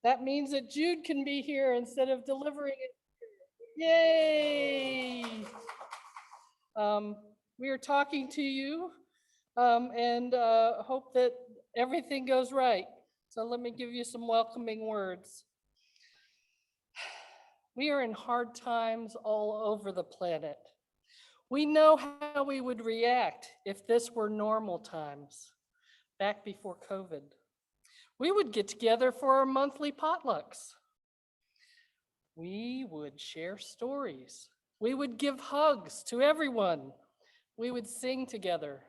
That means that Jude can be here instead of delivering it. Yay! We are talking to you and hope that everything goes right. So let me give you some welcoming words. We are in hard times all over the planet. We know how we would react if this were normal times, back before COVID. We would get together for our monthly potlucks. We would share stories. We would give hugs to everyone. We would sing together.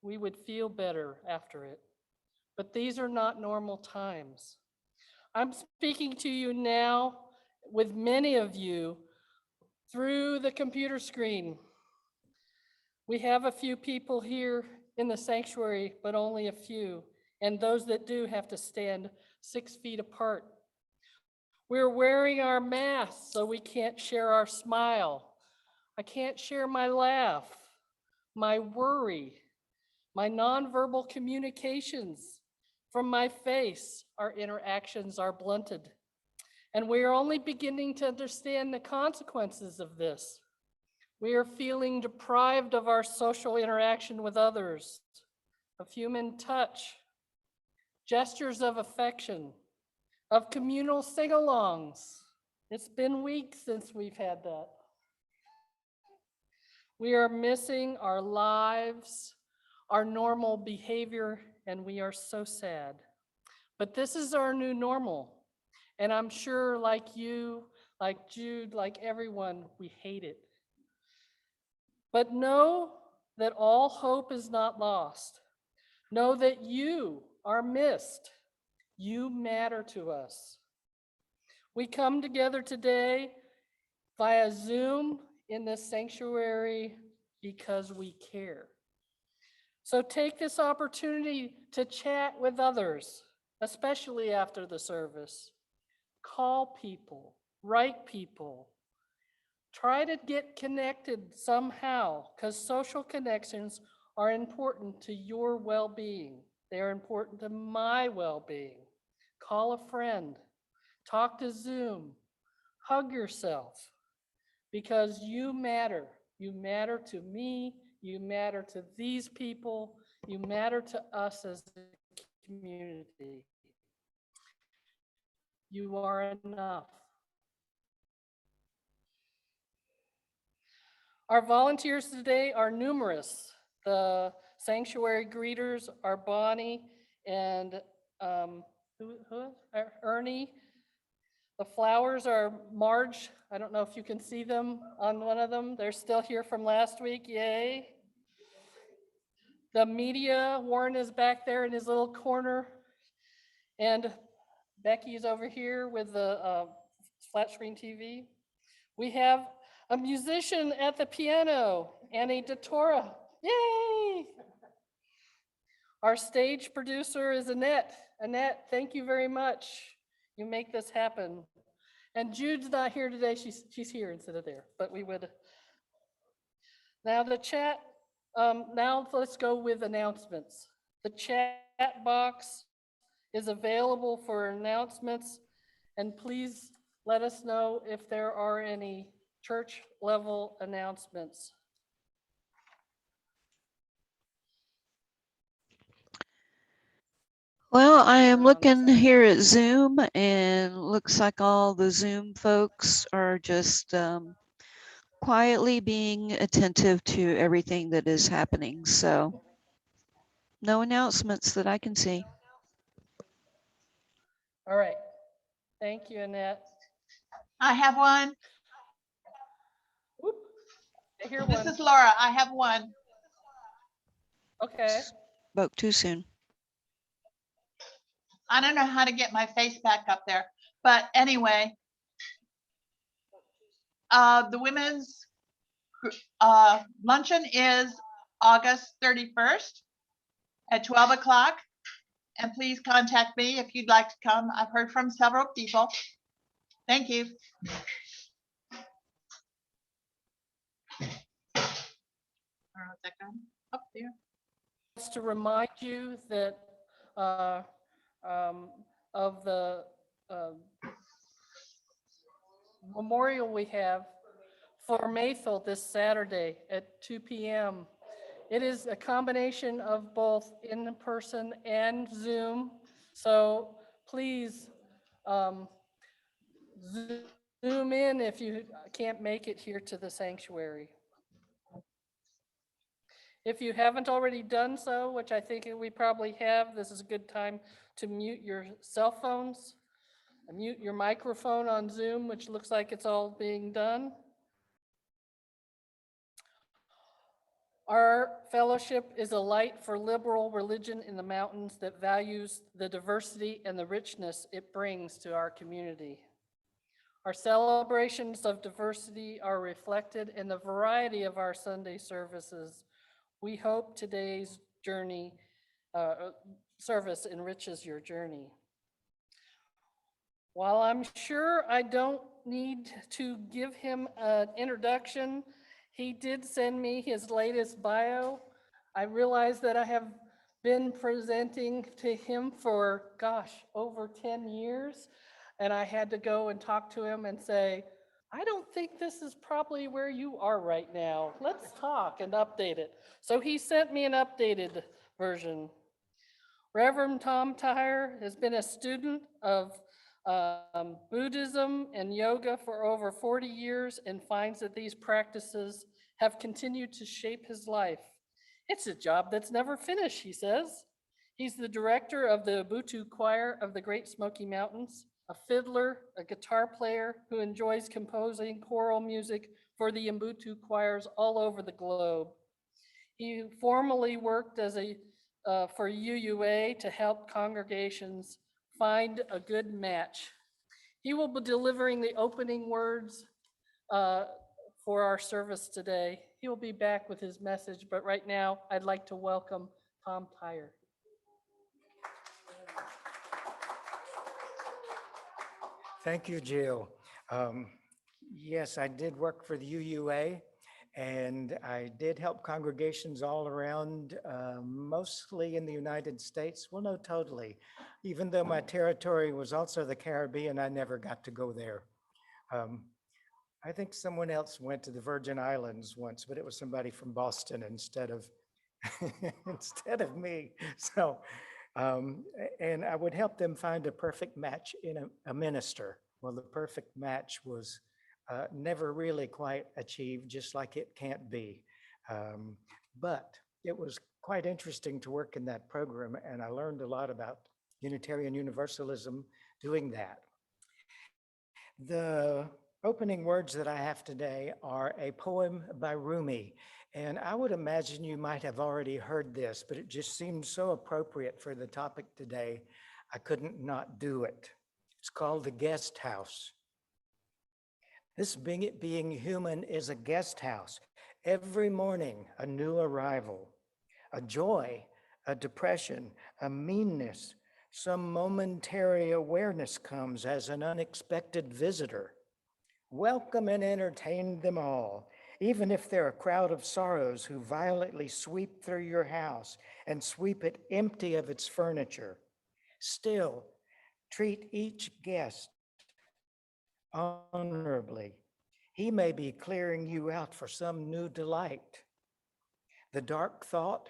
We would feel better after it. But these are not normal times. I'm speaking to you now with many of you through the computer screen. We have a few people here in the sanctuary, but only a few. And those that do have to stand 6 feet apart. We're wearing our masks so we can't share our smile. I can't share my laugh, my worry, my nonverbal communications. From my face, our interactions are blunted. And we are only beginning to understand the consequences of this. We are feeling deprived of our social interaction with others, of human touch, gestures of affection, of communal sing-alongs. It's been weeks since we've had that. We are missing our lives, our normal behavior, and we are so sad. But this is our new normal. And I'm sure like you, like Jude, like everyone, we hate it. But know that all hope is not lost. Know that you are missed. You matter to us. We come together today via Zoom in this sanctuary because we care. So take this opportunity to chat with others, especially after the service. Call people, write people. Try to get connected somehow, because social connections are important to your well-being. They are important to my well-being. Call a friend, talk to Zoom, hug yourself, because you matter. You matter to me, you matter to these people, you matter to us as a community. You are enough. Our volunteers today are numerous. The sanctuary greeters are Bonnie and Ernie. The flowers are Marge. I don't know if you can see them on one of them. They're still here from last week, yay. The media, Warren is back there in his little corner. And Becky is over here with the flat screen TV. We have a musician at the piano, Annie DeTora. Yay! Our stage producer is Annette. Annette, thank you very much. You make this happen. And Jude's not here today. She's here instead of there, but we would. Now the chat, now let's go with announcements. The chat box is available for announcements, and please let us know if there are any church level announcements. Well, I am looking here at Zoom, and looks like all the Zoom folks are just quietly being attentive to everything that is happening. So no announcements that I can see. All right. Thank you, Annette. I have one. Whoop. I hear This one. is Laura. I have one. Okay. Spoke too soon. I don't know how to get my face back up there, but anyway, the women's luncheon is August 31st at 12 o'clock. And please contact me if you'd like to come. I've heard from several people. Thank you. Up there. Just to remind you that of the uh, memorial we have for Mayfield this Saturday at 2 p.m. It is a combination of both in person and Zoom. So please Zoom in if you can't make it here to the sanctuary. If you haven't already done so, which I think we probably have, this is a good time to mute your cell phones, mute your microphone on Zoom, which looks like it's all being done. Our fellowship is a light for liberal religion in the mountains that values the diversity and the richness it brings to our community. Our celebrations of diversity are reflected in the variety of our Sunday services. We hope today's service enriches your journey. While I'm sure I don't need to give him an introduction, he did send me his latest bio. I realize that I have been presenting to him for, gosh, over 10 years. And I had to go and talk to him and say, I don't think this is probably where you are right now. Let's talk and update it. So he sent me an updated version. Reverend Tom Tyre has been a student of Buddhism and yoga for over 40 years and finds that these practices have continued to shape his life. It's a job that's never finished, he says. He's the director of the Ubuntu Choir of the Great Smoky Mountains, a fiddler, a guitar player who enjoys composing choral music for the Ubuntu choirs all over the globe. He formerly worked as for UUA to help congregations find a good match. He will be delivering the opening words for our service today. He will be back with his message, but right now I'd like to welcome Tom Tyre. Thank you, Jill. Yes, I did work for the UUA, and I did help congregations all around, mostly in the United States. Well, no, totally. Even though my territory was also the Caribbean, I never got to go there. I think someone else went to the Virgin Islands once, but it was somebody from Boston instead of instead of me. So, and I would help them find a perfect match in a minister. Well, the perfect match was never really quite achieved, just like it can't be. But it was quite interesting to work in that program, and I learned a lot about Unitarian Universalism doing that. The opening words that I have today are a poem by Rumi. And I would imagine you might have already heard this, but it just seemed so appropriate for the topic today, I couldn't not do it. It's called The Guest House. This being human is a guest house. Every morning, a new arrival, a joy, a depression, a meanness, some momentary awareness comes as an unexpected visitor. Welcome and entertain them all, even if they're a crowd of sorrows who violently sweep through your house and sweep it empty of its furniture. Still, treat each guest honorably. He may be clearing you out for some new delight. The dark thought,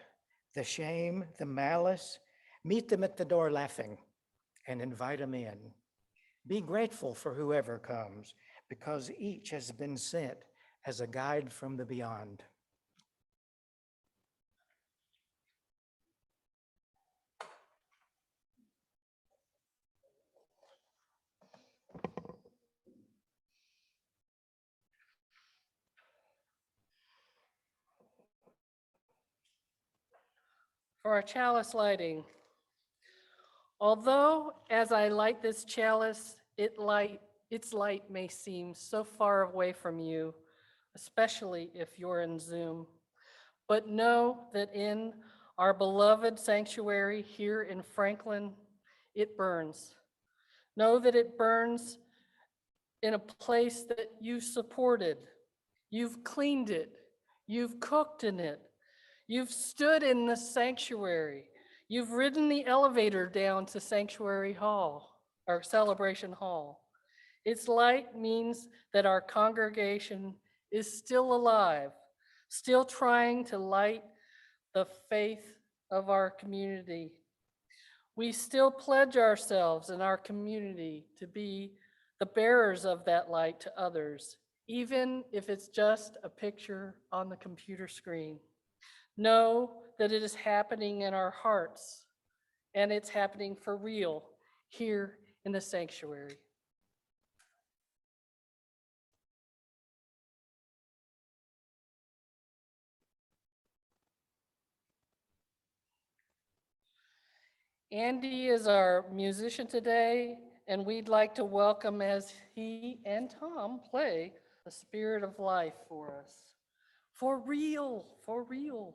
the shame, the malice, meet them at the door laughing and invite them in. Be grateful for whoever comes, because each has been sent as a guide from the beyond. For our chalice lighting, although as I light this chalice, its light may seem so far away from you, especially if you're in Zoom. But know that in our beloved sanctuary here in Franklin, it burns. Know that it burns in a place that you supported. You've cleaned it. You've cooked in it. You've stood in the sanctuary. You've ridden the elevator down to Sanctuary Hall, our celebration hall. Its light means that our congregation is still alive, still trying to light the faith of our community. We still pledge ourselves in our community to be the bearers of that light to others, even if it's just a picture on the computer screen. Know that it is happening in our hearts, and it's happening for real here in the sanctuary. Andy is our musician today, and we'd like to welcome as he and Tom play the Spirit of Life for us. For real, for real.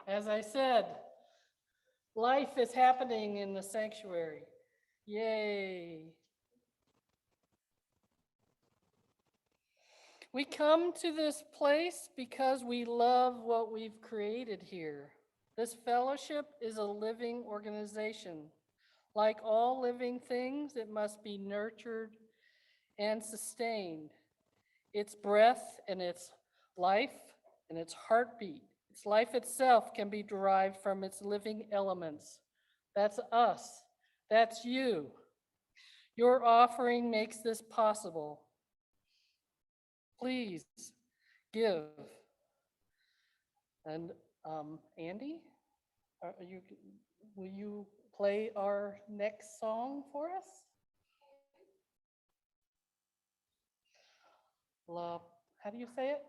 As I said, life is happening in the sanctuary. Yay. We come to this place because we love what we've created here. This fellowship is a living organization. Like all living things, it must be nurtured and sustained. Its breath and its life and its heartbeat, its life itself can be derived from its living elements. That's us. That's you. Your offering makes this possible. Please give. And Andy, will you play our next song for us? How do you say it?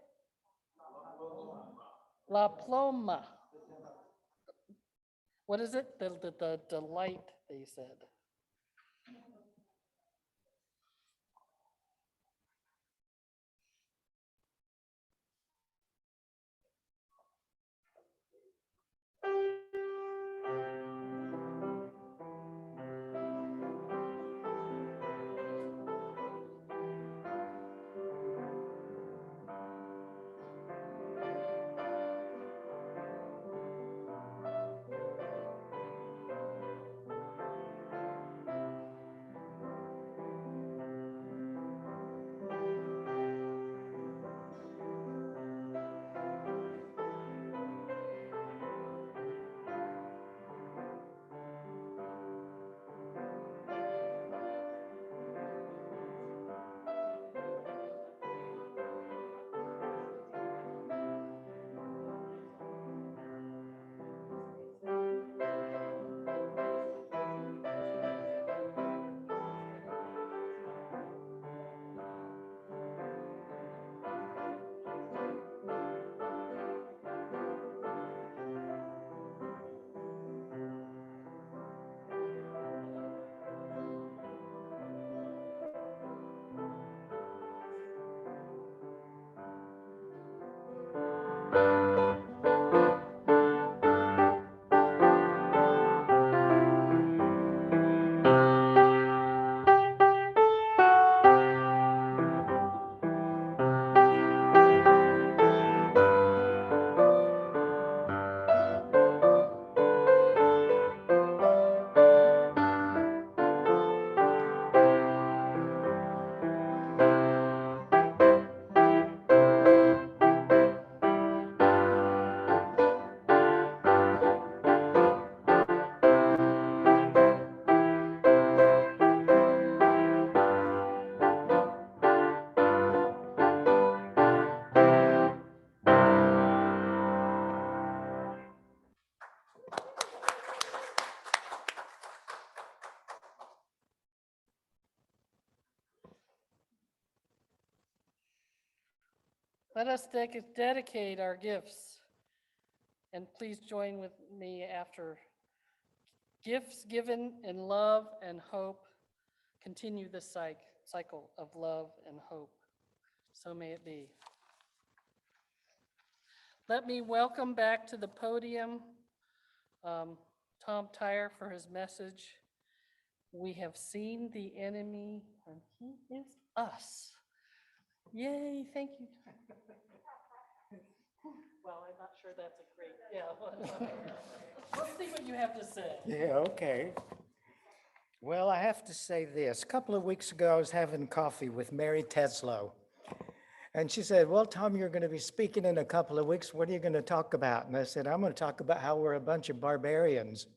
La Ploma. What is it? The delight, they said. Let us dedicate our gifts. And please join with me after. Gifts given in love and hope continue the cycle of love and hope. So may it be. Let me welcome back to the podium Tom Tyre for his message. We have seen the enemy and he is us. Yay, thank you. Well, I'm not sure that's a great, yeah. Let's see what you have to say. Yeah, okay. Well, I have to say this. A couple of weeks ago, I was having coffee with Mary Teslow. And she said, well, Tom, you're going to be speaking in a couple of weeks. What are you going to talk about? And I said, I'm going to talk about how we're a bunch of barbarians.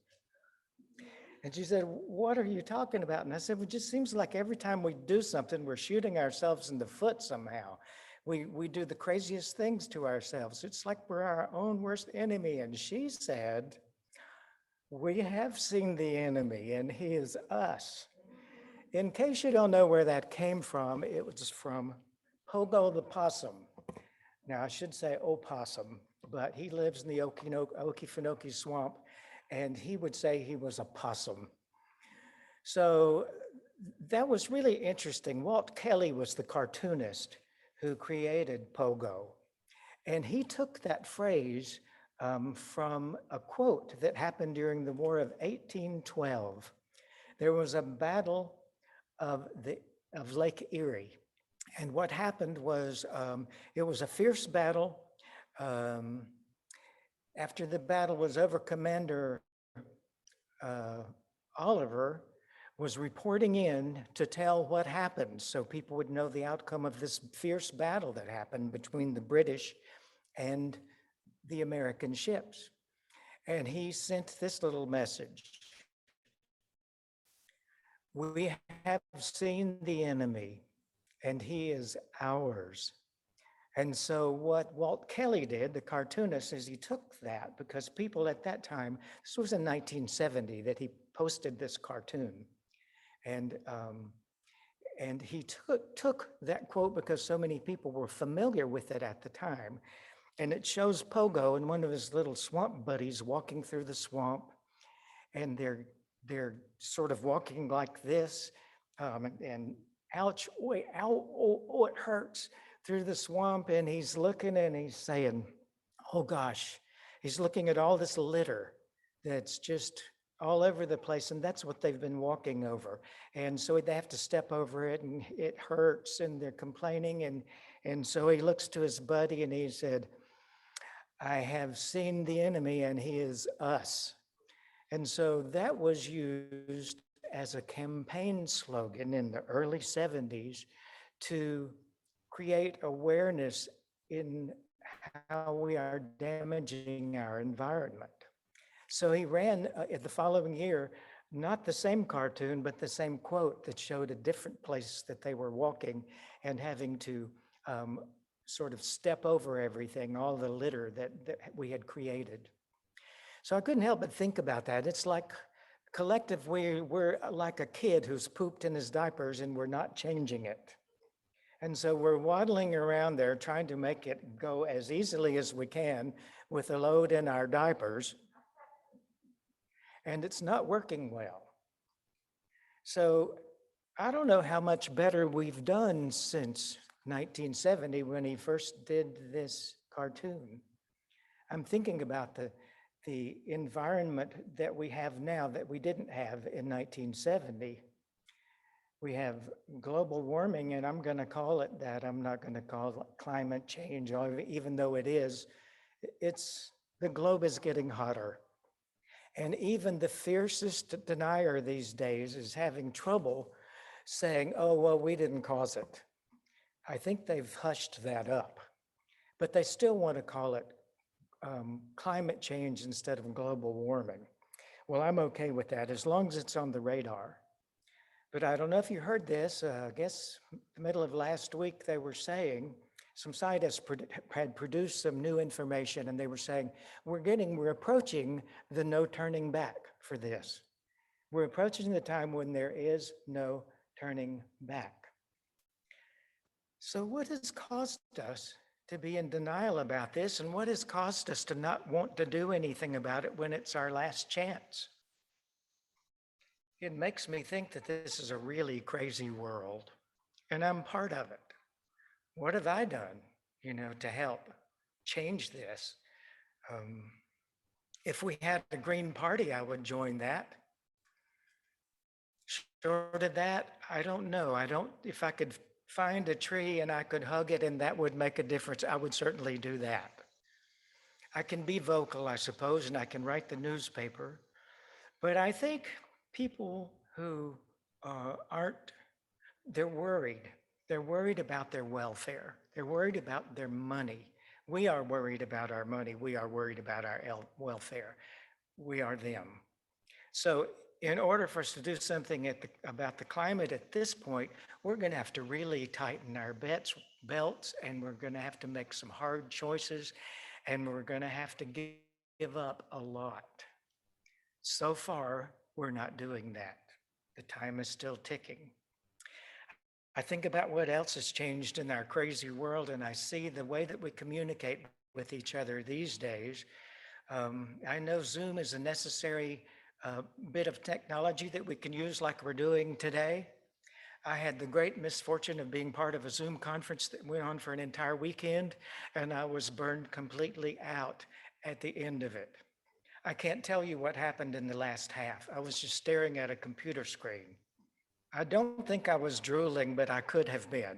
And she said, what are you talking about? And I said, well, it just seems like every time we do something, we're shooting ourselves in the foot somehow. We do the craziest things to ourselves. It's like we're our own worst enemy. And she said, we have seen the enemy and he is us. In case you don't know where that came from, it was from Pogo the possum. Now I should say opossum, but he lives in the Okefenokee swamp and he would say he was a possum. So that was really interesting. Walt Kelly was the cartoonist who created Pogo. And he took that phrase from a quote that happened during the War of 1812. There was a battle of Lake Erie. And what happened was it was a fierce battle. After the battle was over, Commander Oliver was reporting in to tell what happened so people would know the outcome of this fierce battle that happened between the British and the American ships. And he sent this little message. We have seen the enemy and he is ours. And so what Walt Kelly did, the cartoonist, is he took that because people at that time, this was in 1970 that he posted this cartoon. And he took that quote because so many people were familiar with it at the time. And it shows Pogo and one of his little swamp buddies walking through the swamp. And they're sort of walking like this. And ouch, oy, ow, oh, it hurts through the swamp. And he's looking and he's saying, oh gosh, he's looking at all this litter that's just all over the place. And that's what they've been walking over. And so they have to step over it and it hurts and they're complaining. And so he looks to his buddy and he said, I have seen the enemy and he is us. And so that was used as a campaign slogan in the early 70s to create awareness in how we are damaging our environment. So he ran the following year, not the same cartoon, but the same quote that showed a different place that they were walking and having to sort of step over everything, all the litter that we had created. So I couldn't help but think about that. It's like collective, we're like a kid who's pooped in his diapers and we're not changing it. And so we're waddling around there trying to make it go as easily as we can with the load in our diapers. And it's not working well. So I don't know how much better we've done since 1970 when he first did this cartoon. I'm thinking about the environment that we have now that we didn't have in 1970. We have global warming, and I'm going to call it that. I'm not going to call it climate change, even though it is. The globe is getting hotter. And even the fiercest denier these days is having trouble saying, oh, well, we didn't cause it. I think they've hushed that up, but they still want to call it climate change instead of global warming. Well, I'm okay with that as long as it's on the radar. But I don't know if you heard this, I guess the middle of last week, they were saying, some scientists had produced some new information and they were saying, we're approaching the no turning back for this. We're approaching the time when there is no turning back. So what has caused us to be in denial about this, and what has caused us to not want to do anything about it when it's our last chance? It makes me think that this is a really crazy world, and I'm part of it. What have I done, to help change this? If we had a Green Party, I would join that. Short of that, I don't know. If I could find a tree and I could hug it and that would make a difference, I would certainly do that. I can be vocal, I suppose, and I can write the newspaper, but I think people who aren't, they're worried. They're worried about their welfare. They're worried about their money. We are worried about our money. We are worried about our welfare. We are them. So in order for us to do something about the climate at this point, we're going to have to really tighten our belts, and we're going to have to make some hard choices, and we're going to have to give up a lot. So far, we're not doing that. The time is still ticking. I think about what else has changed in our crazy world, and I see the way that we communicate with each other these days. I know Zoom is a necessary bit of technology that we can use like we're doing today. I had the great misfortune of being part of a Zoom conference that went on for an entire weekend, and I was burned completely out at the end of it. I can't tell you what happened in the last half. I was just staring at a computer screen. I don't think I was drooling, but I could have been.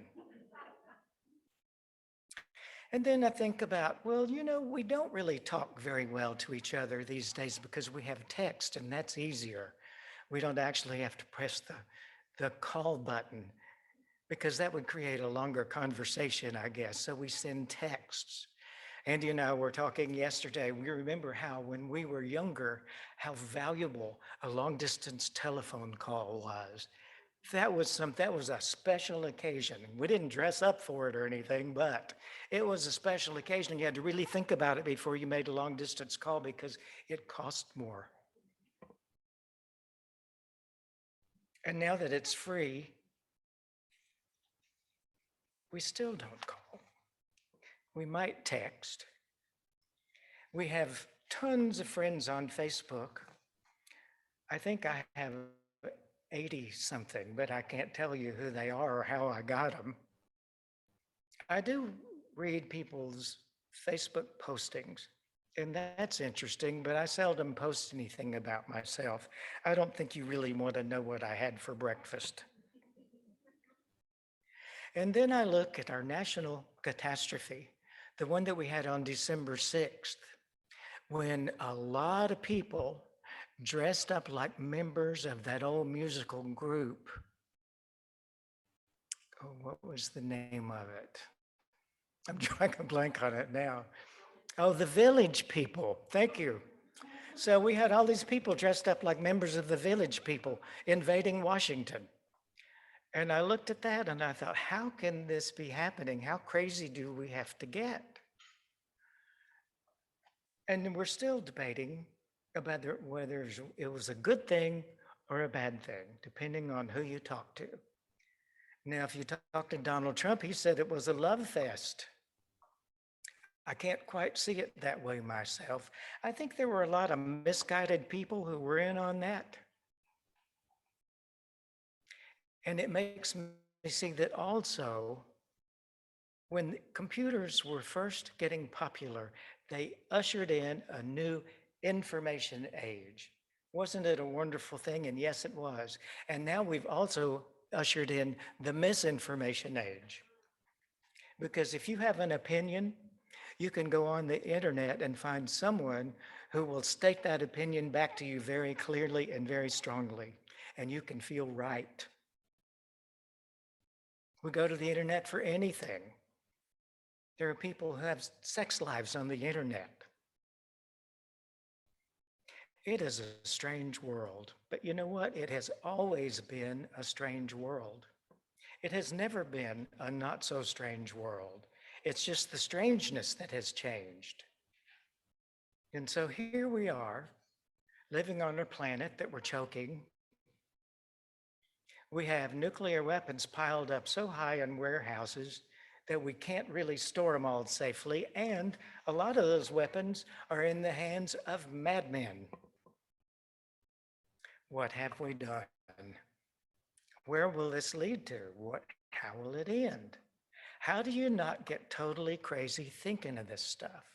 And then I think about, well, we don't really talk very well to each other these days because we have text, and that's easier. We don't actually have to press the call button because that would create a longer conversation, I guess. So we send texts. Andy and I were talking yesterday. We remember how when we were younger, how valuable a long distance telephone call was. That was a special occasion. We didn't dress up for it or anything, but it was a special occasion. You had to really think about it before you made a long distance call because it cost more. And now that it's free, we still don't call. We might text. We have tons of friends on Facebook. I think I have 80 something, but I can't tell you who they are or how I got them. I do read people's Facebook postings, and that's interesting, but I seldom post anything about myself. I don't think you really want to know what I had for breakfast. And then I look at our national catastrophe, the one that we had on December 6th, when a lot of people dressed up like members of that old musical group. Oh, what was the name of it? I'm drawing a blank on it now. Oh, the Village People. Thank you. So we had all these people dressed up like members of the Village People invading Washington. And I looked at that and I thought, how can this be happening? How crazy do we have to get? And we're still debating about whether it was a good thing or a bad thing, depending on who you talk to. Now, if you talk to Donald Trump, he said it was a love fest. I can't quite see it that way myself. I think there were a lot of misguided people who were in on that. And it makes me see that also, when computers were first getting popular, they ushered in a new information age. Wasn't it a wonderful thing? And yes, it was. And now we've also ushered in the misinformation age. Because if you have an opinion, you can go on the internet and find someone who will state that opinion back to you very clearly and very strongly, and you can feel right. We go to the internet for anything. There are people who have sex lives on the internet. It is a strange world, but you know what? It has always been a strange world. It has never been a not so strange world. It's just the strangeness that has changed. And so here we are, living on a planet that we're choking. We have nuclear weapons piled up so high in warehouses that we can't really store them all safely, and a lot of those weapons are in the hands of madmen. What have we done? Where will this lead to? How will it end? How do you not get totally crazy thinking of this stuff?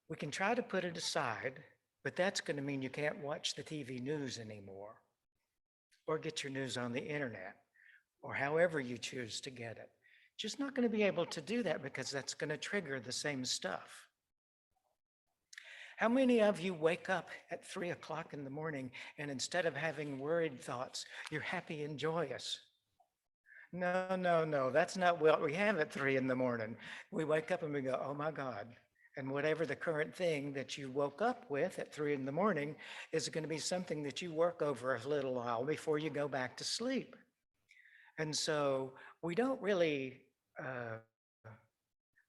We can try to put it aside, but that's going to mean you can't watch the TV news anymore, or get your news on the internet, or however you choose to get it. Just not going to be able to do that because that's going to trigger the same stuff. How many of you wake up at 3 o'clock in the morning and instead of having worried thoughts, you're happy and joyous? No, that's not what we have at 3 in the morning. We wake up and we go, oh my God. And whatever the current thing that you woke up with at 3 in the morning is going to be something that you work over a little while before you go back to sleep. And so we don't really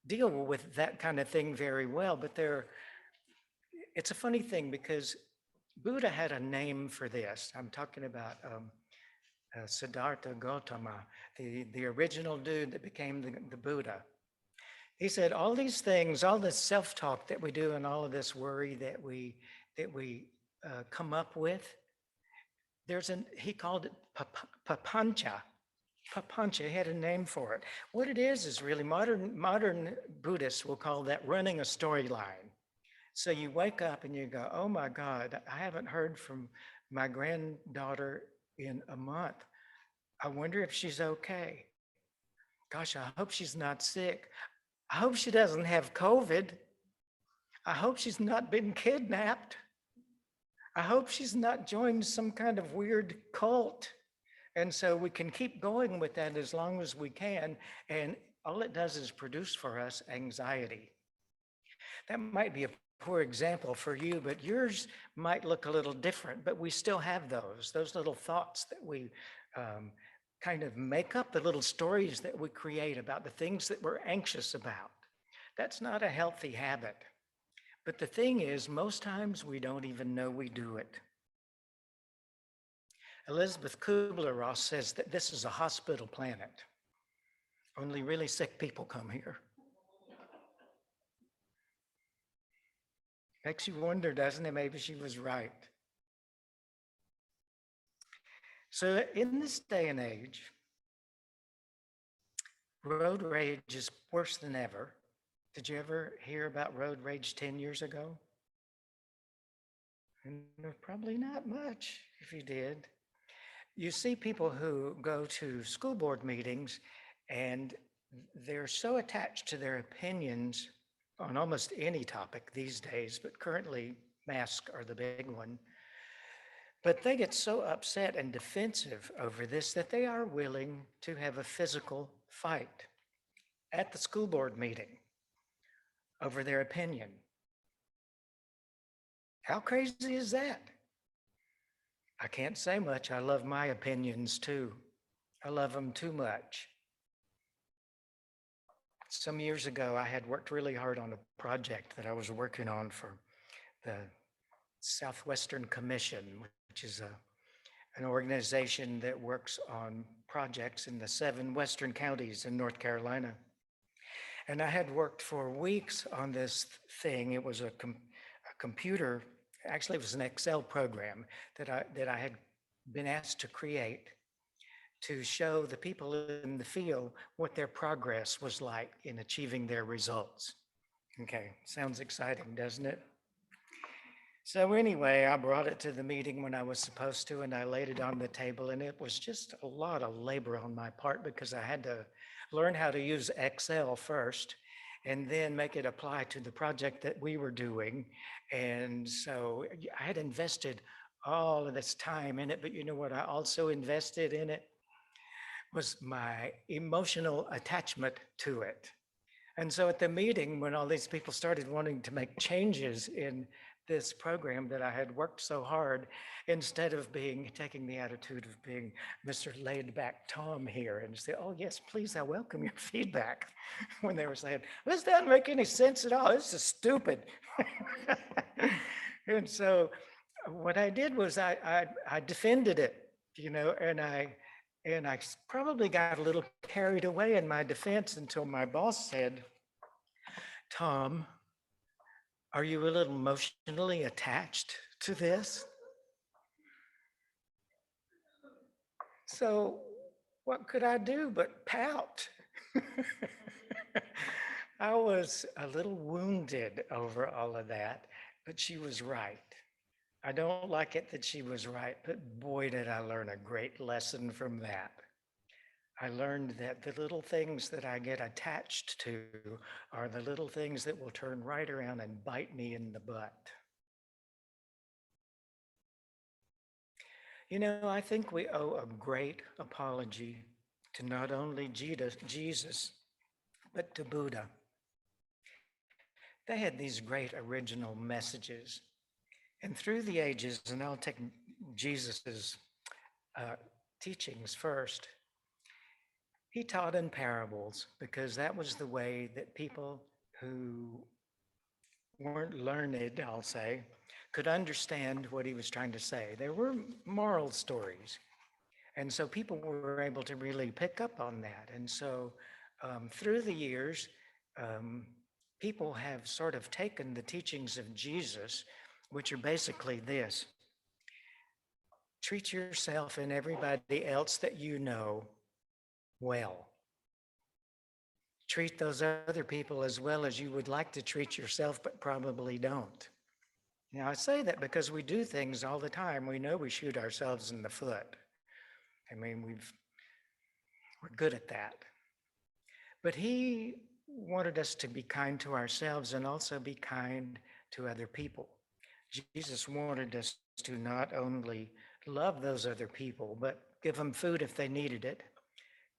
deal with that kind of thing very well, but it's a funny thing because Buddha had a name for this. I'm talking about Siddhartha Gautama, the original dude that became the Buddha. He said, all these things, all this self-talk that we do and all of this worry that we come up with, he called it papancha. Papancha, he had a name for it. What it is really modern Buddhists will call that running a storyline. So you wake up and you go, oh my God, I haven't heard from my granddaughter in a month. I wonder if she's okay. Gosh, I hope she's not sick. I hope she doesn't have COVID. I hope she's not been kidnapped. I hope she's not joined some kind of weird cult. And so we can keep going with that as long as we can. And all it does is produce for us anxiety. That might be a poor example for you, but yours might look a little different, but we still have those little thoughts that we kind of make up, the little stories that we create about the things that we're anxious about. That's not a healthy habit. But the thing is, most times we don't even know we do it. Elizabeth Kubler-Ross says that this is a hospital planet. Only really sick people come here. Makes you wonder, doesn't it? Maybe she was right. So in this day and age, road rage is worse than ever. Did you ever hear about road rage 10 years ago? Probably not much if you did. You see people who go to school board meetings and they're so attached to their opinions on almost any topic these days, but currently masks are the big one. But they get so upset and defensive over this that they are willing to have a physical fight at the school board meeting over their opinion. How crazy is that? I can't say much. I love my opinions too. I love them too much. Some years ago, I had worked really hard on a project that I was working on for the Southwestern Commission, which is an organization that works on projects in the 7 western counties in North Carolina. And I had worked for weeks on this thing. It was a computer, actually it was an Excel program that I had been asked to create to show the people in the field what their progress was like in achieving their results. Okay, sounds exciting, doesn't it? So anyway, I brought it to the meeting when I was supposed to, and I laid it on the table, and it was just a lot of labor on my part because I had to learn how to use Excel first and then make it apply to the project that we were doing. And so I had invested all of this time in it, but you know what I also invested in it? Was my emotional attachment to it. And so at the meeting, when all these people started wanting to make changes in this program that I had worked so hard, instead of taking the attitude of being Mr. Laid Back Tom here and say, oh yes, please, I welcome your feedback. When they were saying, this doesn't make any sense at all, this is stupid. And so what I did was I defended it, and And probably got a little carried away in my defense until my boss said, Tom, are you a little emotionally attached to this? So what could I do but pout? I was a little wounded over all of that, but she was right. I don't like it that she was right, but boy, did I learn a great lesson from that. I learned that the little things that I get attached to are the little things that will turn right around and bite me in the butt. You know, I think we owe a great apology to not only Jesus, but to Buddha. They had these great original messages. And through the ages, and I'll take Jesus's teachings first, he taught in parables because that was the way that people who weren't learned, I'll say, could understand what he was trying to say. There were moral stories. And so people were able to really pick up on that. And so through the years, people have sort of taken the teachings of Jesus, which are basically this: treat yourself and everybody else that you know well. Treat those other people as well as you would like to treat yourself, but probably don't. Now, I say that because we do things all the time. We know we shoot ourselves in the foot. I mean, we're good at that. But he wanted us to be kind to ourselves and also be kind to other people. Jesus wanted us to not only love those other people, but give them food if they needed it,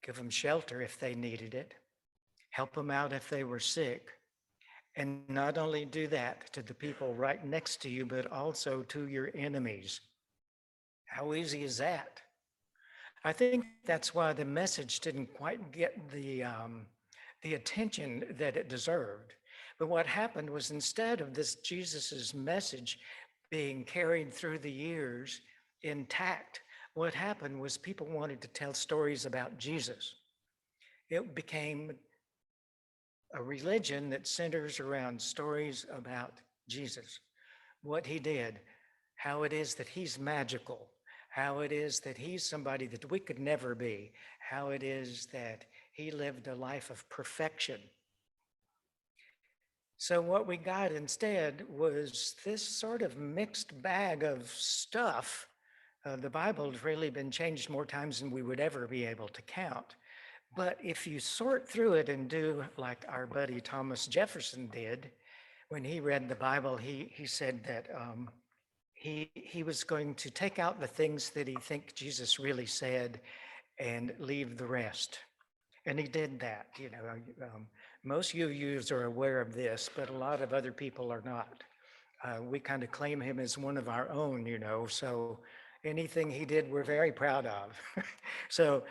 give them shelter if they needed it, help them out if they were sick, and not only do that to the people right next to you, but also to your enemies. How easy is that? I think that's why the message didn't quite get the attention that it deserved. But what happened was, instead of this Jesus's message being carried through the years intact, what happened was people wanted to tell stories about Jesus. It became a religion that centers around stories about Jesus, what he did, how it is that he's magical, how it is that he's somebody that we could never be, how it is that he lived a life of perfection. So what we got instead was this sort of mixed bag of stuff. The Bible has really been changed more times than we would ever be able to count. But if you sort through it and do like our buddy Thomas Jefferson did, when he read the Bible, he said that he was going to take out the things that he think Jesus really said and leave the rest. And he did that. You know, most UUs are aware of this, but a lot of other people are not. We kind of claim him as one of our own, you know, so anything he did, we're very proud of. So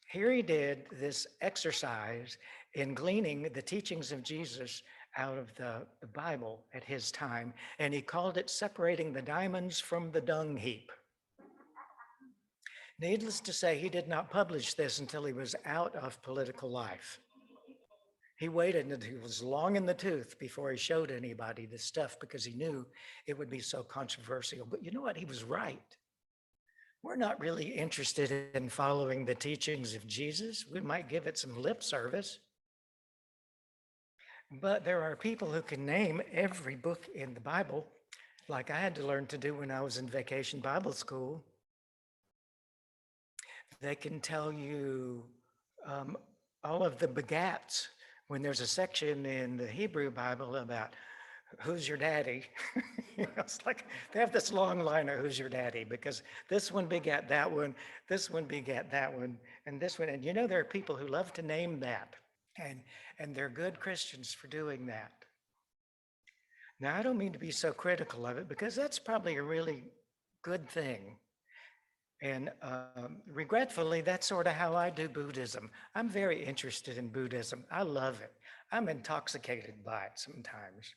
here he did this exercise in gleaning the teachings of Jesus out of the Bible at his time, and he called it separating the diamonds from the dung heap. Needless to say, he did not publish this until he was out of political life. He waited until he was long in the tooth before he showed anybody this stuff, because he knew it would be so controversial. But you know what? He was right. We're not really interested in following the teachings of Jesus. We might give it some lip service. But there are people who can name every book in the Bible, like I had to learn to do when I was in vacation Bible school. They can tell you all of the begats. When there's a section in the Hebrew Bible about who's your daddy, you know, it's like they have this long line of who's your daddy, because this one begat that one, this one begat that one, and this one. And you know, there are people who love to name that, and they're good Christians for doing that. Now, I don't mean to be so critical of it, because that's probably a really good thing. And regretfully, that's sort of how I do Buddhism. I'm very interested in Buddhism. I love it. I'm intoxicated by it sometimes.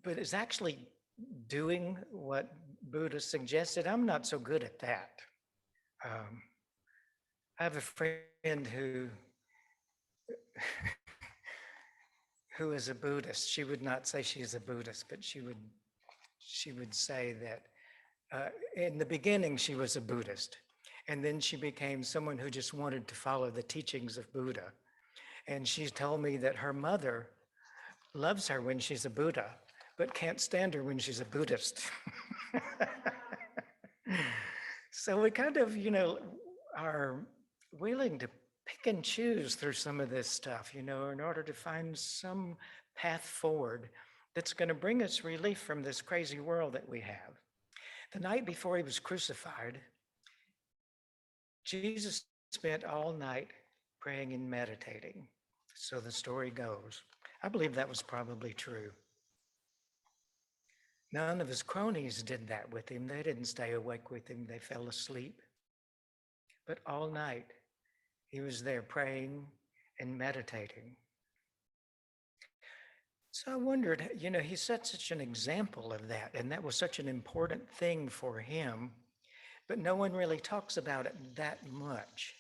But it's actually doing what Buddha suggested. I'm not so good at that. I have a friend who is a Buddhist. She would not say she is a Buddhist, but she would say that in the beginning she was a Buddhist, and then she became someone who just wanted to follow the teachings of Buddha. And she told me that her mother loves her when she's a Buddha, but can't stand her when she's a Buddhist. So we kind of, are willing to pick and choose through some of this stuff, in order to find some path forward that's going to bring us relief from this crazy world that we have. The night before he was crucified, Jesus spent all night praying and meditating. So the story goes. I believe that was probably true. None of his cronies did that with him. They didn't stay awake with him. They fell asleep. But all night, he was there praying and meditating. So I wondered, he set such an example of that, and that was such an important thing for him, but no one really talks about it that much.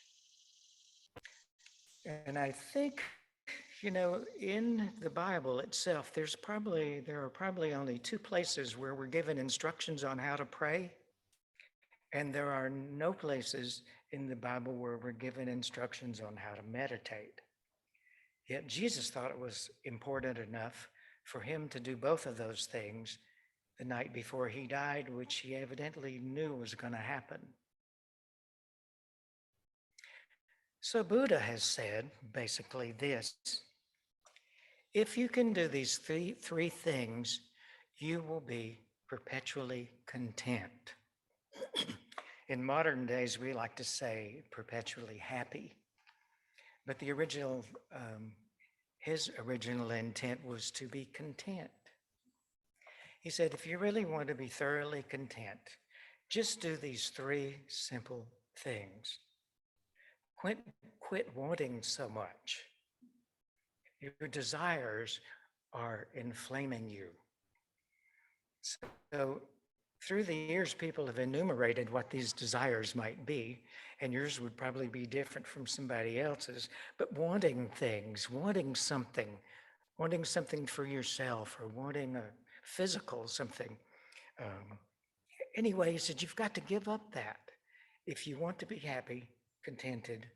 And I think, in the Bible itself, there are probably only two places where we're given instructions on how to pray, and there are no places in the Bible where we're given instructions on how to meditate. Yet Jesus thought it was important enough for him to do both of those things the night before he died, which he evidently knew was going to happen. So Buddha has said basically this: if you can do these three things, you will be perpetually content. In modern days, we like to say perpetually happy. But the original, his original intent was to be content. He said, if you really want to be thoroughly content, just do these three simple things. Quit wanting so much. Your desires are inflaming you. So through the years, people have enumerated what these desires might be, and yours would probably be different from somebody else's, but wanting things, wanting something for yourself, or wanting a physical something. Anyway, he said, you've got to give up that. If you want to be happy, contented,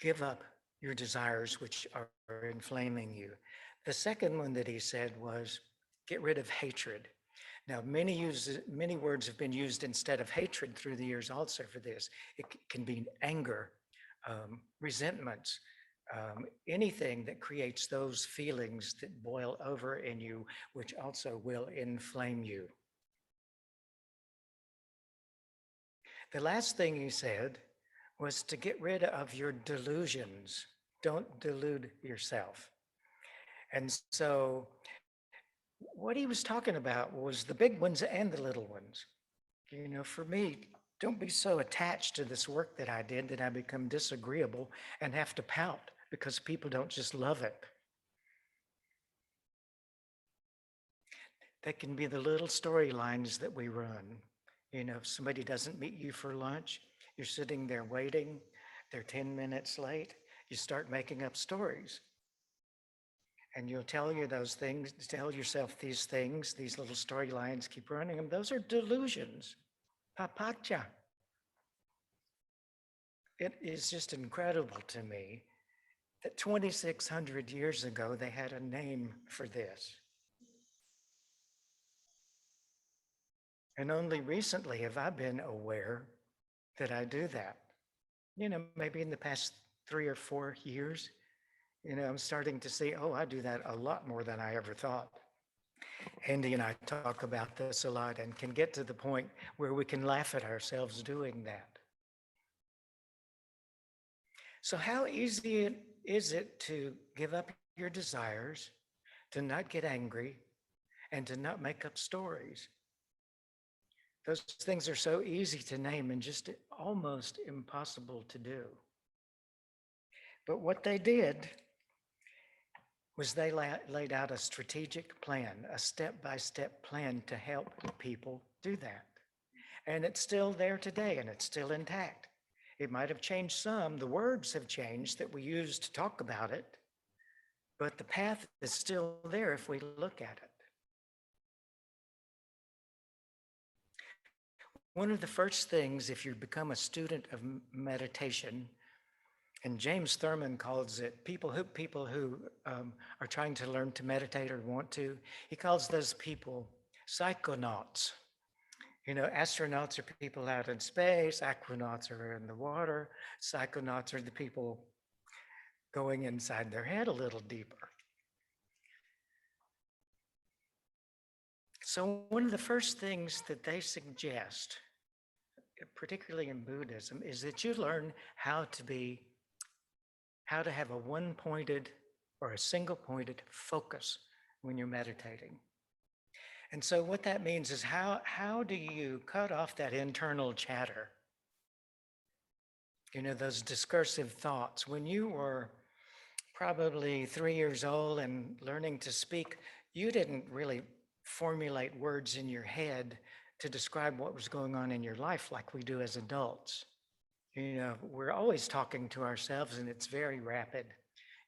give up your desires which are inflaming you. The second one that he said was, get rid of hatred. Now, many words have been used instead of hatred through the years also for this. It can be anger, resentments, anything that creates those feelings that boil over in you, which also will inflame you. The last thing he said was to get rid of your delusions. Don't delude yourself. And so what he was talking about was the big ones and the little ones. For me, don't be so attached to this work that I did that I become disagreeable and have to pout because people don't just love it. That can be the little storylines that we run. If somebody doesn't meet you for lunch, you're sitting there waiting, they're 10 minutes late, you start making up stories. And you'll tell yourself these things, these little storylines, keep running them. Those are delusions. Papacha. It is just incredible to me that 2,600 years ago, they had a name for this. And only recently have I been aware that I do that. Maybe in the past 3 or 4 years, I'm starting to see, I do that a lot more than I ever thought. Andy and I talk about this a lot and can get to the point where we can laugh at ourselves doing that. So how easy is it to give up your desires, to not get angry, and to not make up stories? Those things are so easy to name and just almost impossible to do. But what they did was they laid out a strategic plan, a step-by-step plan to help people do that. And it's still there today, and it's still intact. It might have changed some. The words have changed that we use to talk about it, but the path is still there if we look at it. One of the first things, if you become a student of meditation, and James Thurman calls it people who are trying to learn to meditate or want to, he calls those people psychonauts. You know, astronauts are people out in space, aquanauts are in the water, psychonauts are the people going inside their head a little deeper. So one of the first things that they suggest, particularly in Buddhism, is that you learn how to have a one-pointed or a single-pointed focus when you're meditating. And so what that means is how do you cut off that internal chatter? You know, those discursive thoughts. When you were probably 3 years old and learning to speak, you didn't really formulate words in your head to describe what was going on in your life like we do as adults. You know, we're always talking to ourselves and it's very rapid.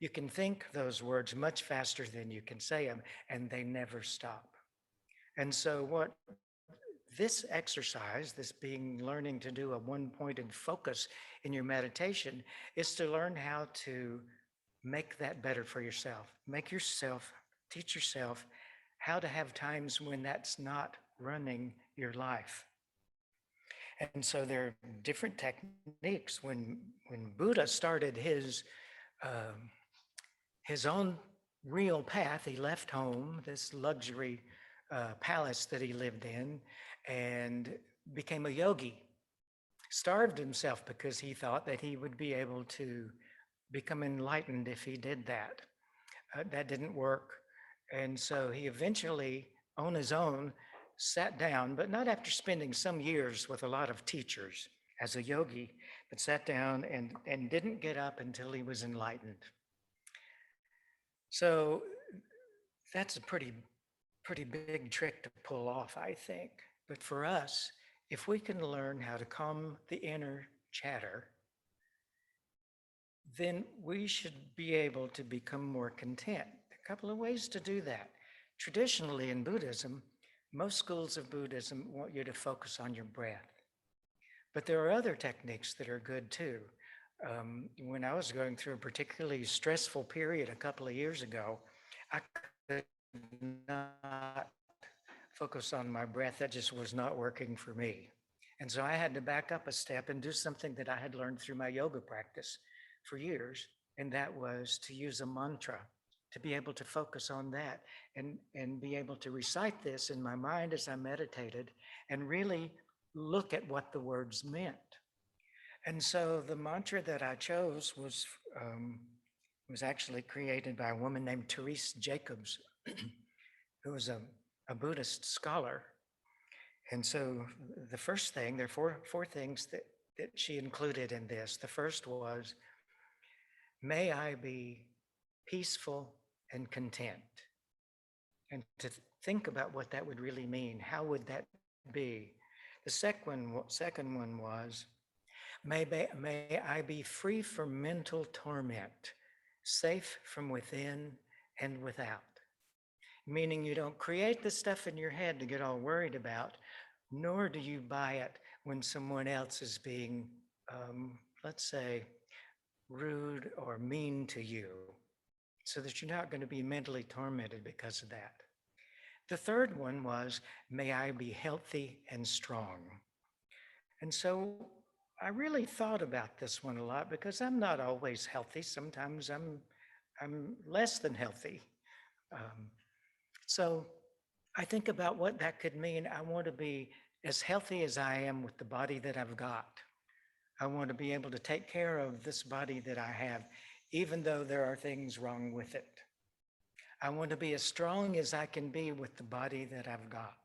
You can think those words much faster than you can say them, and they never stop. And so what this exercise, this being learning to do a one-pointed focus in your meditation, is to learn how to make that better for yourself. Teach yourself how to have times when that's not running your life. And so there are different techniques. When Buddha started his own real path, he left home, this luxury palace that he lived in, and became a yogi. Starved himself because he thought that he would be able to become enlightened if he did that. That didn't work. And so he eventually, on his own, sat down, but not after spending some years with a lot of teachers as a yogi, but sat down and didn't get up until he was enlightened. So that's a pretty big trick to pull off, I think. But for us, if we can learn how to calm the inner chatter, then we should be able to become more content. A couple of ways to do that. Traditionally in Buddhism, most schools of Buddhism want you to focus on your breath. But there are other techniques that are good too. When I was going through a particularly stressful period a couple of years ago, I could not focus on my breath. That just was not working for me. And so I had to back up a step and do something that I had learned through my yoga practice for years, and that was to use a mantra, to be able to focus on that and be able to recite this in my mind as I meditated and really look at what the words meant. And so the mantra that I chose was actually created by a woman named Therese Jacobs, who was a Buddhist scholar. And so the first thing, there are four things that she included in this. The first was, may I be peaceful and content. And to think about what that would really mean, how would that be? The second one was, may I be free from mental torment, safe from within and without. Meaning you don't create the stuff in your head to get all worried about, nor do you buy it when someone else is being, let's say, rude or mean to you, so that you're not going to be mentally tormented because of that. The third one was, may I be healthy and strong. And so I really thought about this one a lot because I'm not always healthy. Sometimes I'm less than healthy. So I think about what that could mean. I want to be as healthy as I am with the body that I've got. I want to be able to take care of this body that I have, even though there are things wrong with it. I want to be as strong as I can be with the body that I've got.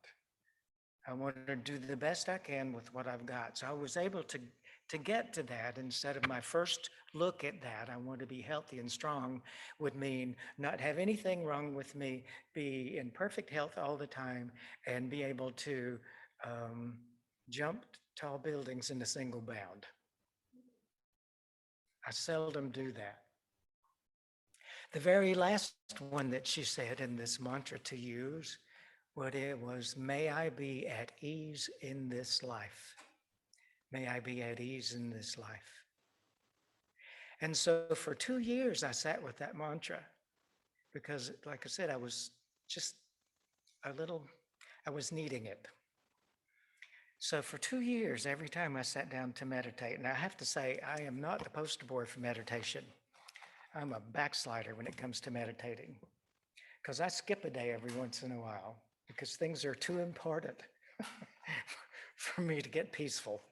I want to do the best I can with what I've got. So I was able to get to that instead of my first look at that. I want to be healthy and strong would mean not have anything wrong with me, be in perfect health all the time, and be able to jump tall buildings in a single bound. I seldom do that. The very last one that she said in this mantra to use, what it was, may I be at ease in this life. May I be at ease in this life. And so for 2 years, I sat with that mantra because, like I said, I was just I was needing it. So for 2 years, every time I sat down to meditate, and I have to say, I am not the poster boy for meditation. I'm a backslider when it comes to meditating because I skip a day every once in a while because things are too important for me to get peaceful.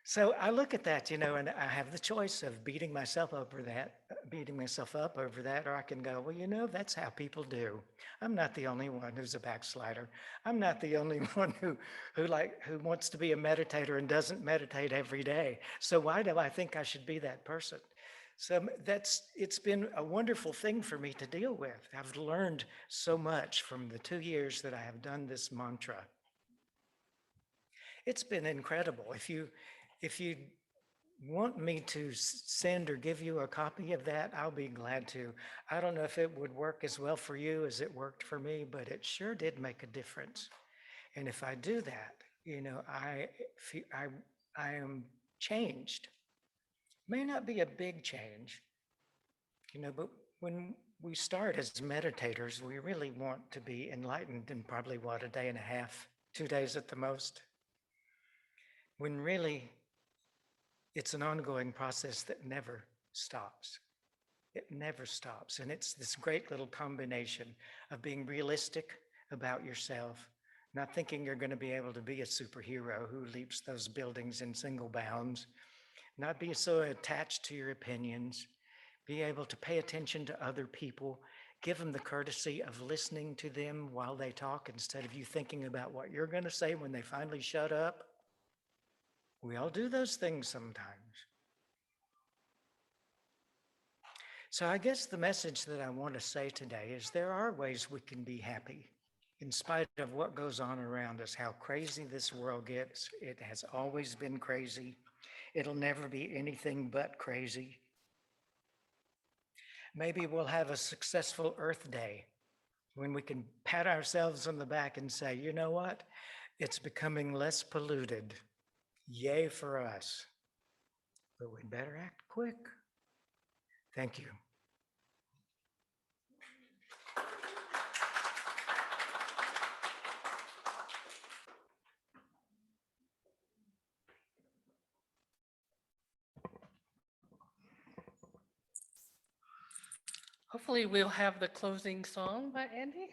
So I look at that, and I have the choice of beating myself up over that, or I can go, well, that's how people do. I'm not the only one who's a backslider. I'm not the only one who wants to be a meditator and doesn't meditate every day. So why do I think I should be that person? So it's been a wonderful thing for me to deal with. I've learned so much from the 2 years that I have done this mantra. It's been incredible. If you want me to send or give you a copy of that, I'll be glad to. I don't know if it would work as well for you as it worked for me, but it sure did make a difference. And if I do that, I am changed. May not be a big change, but when we start as meditators, we really want to be enlightened in probably a day and a half, 2 days at the most. When really it's an ongoing process that never stops. It never stops. And it's this great little combination of being realistic about yourself, not thinking you're going to be able to be a superhero who leaps those buildings in single bounds, not be so attached to your opinions, be able to pay attention to other people, give them the courtesy of listening to them while they talk instead of you thinking about what you're going to say when they finally shut up. We all do those things sometimes. So I guess the message that I want to say today is there are ways we can be happy in spite of what goes on around us, how crazy this world gets. It has always been crazy. It'll never be anything but crazy. Maybe we'll have a successful Earth Day when we can pat ourselves on the back and say, you know what? It's becoming less polluted. Yay for us. But we'd better act quick. Thank you. Hopefully we'll have the closing song by Andy.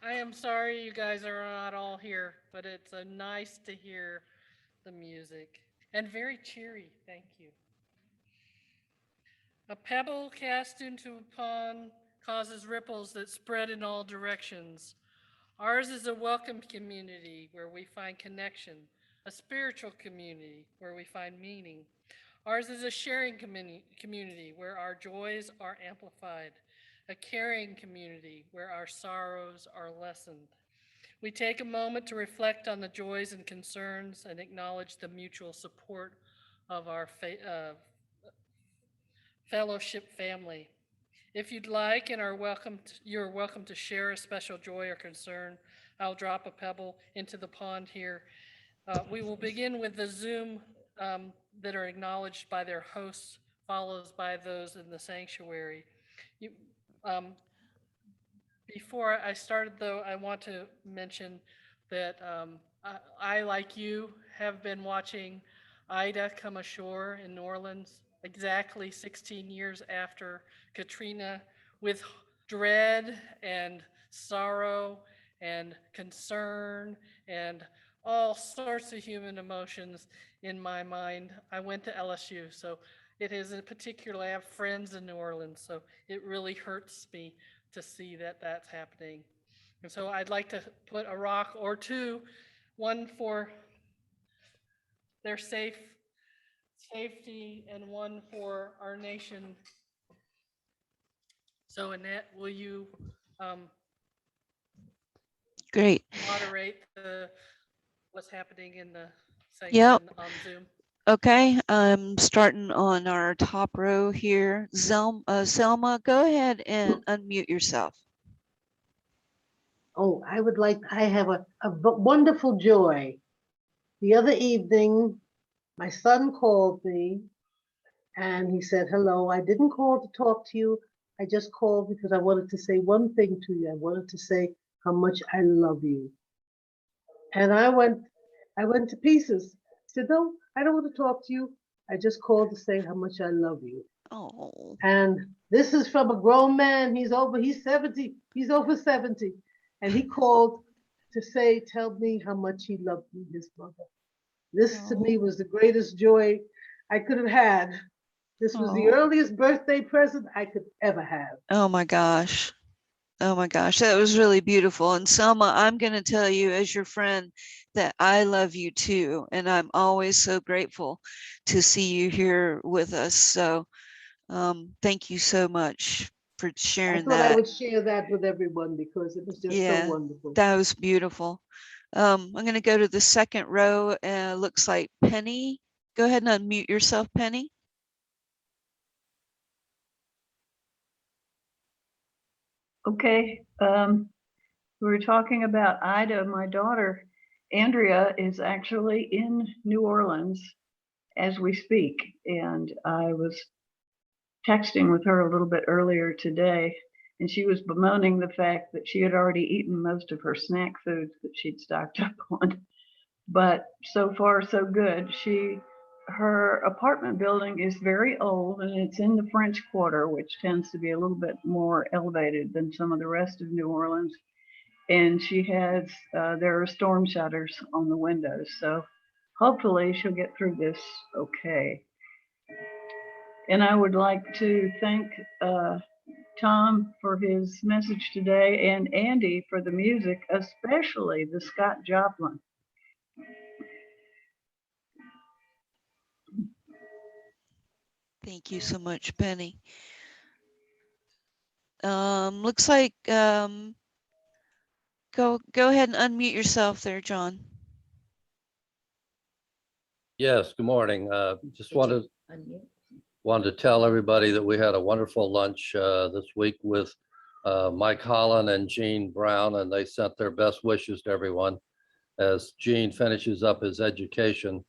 I am sorry you guys are not all here, but it's nice to hear the music and very cheery. Thank you. A pebble cast into a pond causes ripples that spread in all directions. Ours is a welcome community where we find connection, a spiritual community where we find meaning. Ours is a sharing community where our joys are amplified, a caring community where our sorrows are lessened. We take a moment to reflect on the joys and concerns and acknowledge the mutual support of our fellowship family. If you'd like and are you're welcome to share a special joy or concern. I'll drop a pebble into the pond here. We will begin with the Zoom that are acknowledged by their hosts, followed by those in the sanctuary. You, um, Before I started, though, I want to mention that I, like you, have been watching Ida come ashore in New Orleans exactly 16 years after Katrina, with dread and sorrow and concern and all sorts of human emotions in my mind. I went to LSU, so it is particularly, I have friends in New Orleans, so it really hurts me to see that that's happening. And so I'd like to put a rock or two, one for their safety and one for our nation. So Annette, will you Great. moderate what's happening in the Yep. section on Zoom? Okay, I'm starting on our top row here. Selma, go ahead and unmute yourself. Oh, I have a wonderful joy. The other evening, my son called me and he said, hello, I didn't call to talk to you. I just called because I wanted to say one thing to you. I wanted to say how much I love you. And I went to pieces. He said, no, I don't want to talk to you. I just called to say how much I love you. Oh, And this is from a grown man. He's 70. He's over 70. And he called to say, tell me how much he loved me, his mother. This to me was the greatest joy I could have had. This was the oh, earliest birthday present I could ever have. oh my gosh. Oh my gosh, that was really beautiful. And Selma, I'm going to tell you as your friend that I love you too. And I'm always so grateful to see you here with us. So thank you so much for I sharing thought I that. would share that with everyone because it was just so Yeah, wonderful. that was beautiful. I'm going to go to the second row. Looks like Penny. Go ahead and unmute yourself, Penny. Okay, we were talking about Ida. My daughter, Andrea, is actually in New Orleans as we speak. And I was texting with her a little bit earlier today, and she was bemoaning the fact that she had already eaten most of her snack foods that she'd stocked up on. But so far, so good. Her apartment building is very old and it's in the French Quarter, which tends to be a little bit more elevated than some of the rest of New Orleans. And she has, there are storm shutters on the windows. So hopefully she'll get through this okay. And I would like to thank Tom for his message today and Andy for the music, especially the Scott Joplin. Thank you so much, Penny. Looks like go ahead and unmute yourself there, John. Yes, good morning. Just wanted to tell everybody that we had a wonderful lunch this week with Mike Holland and Gene Brown, and they sent their best wishes to everyone. As Gene finishes up his education,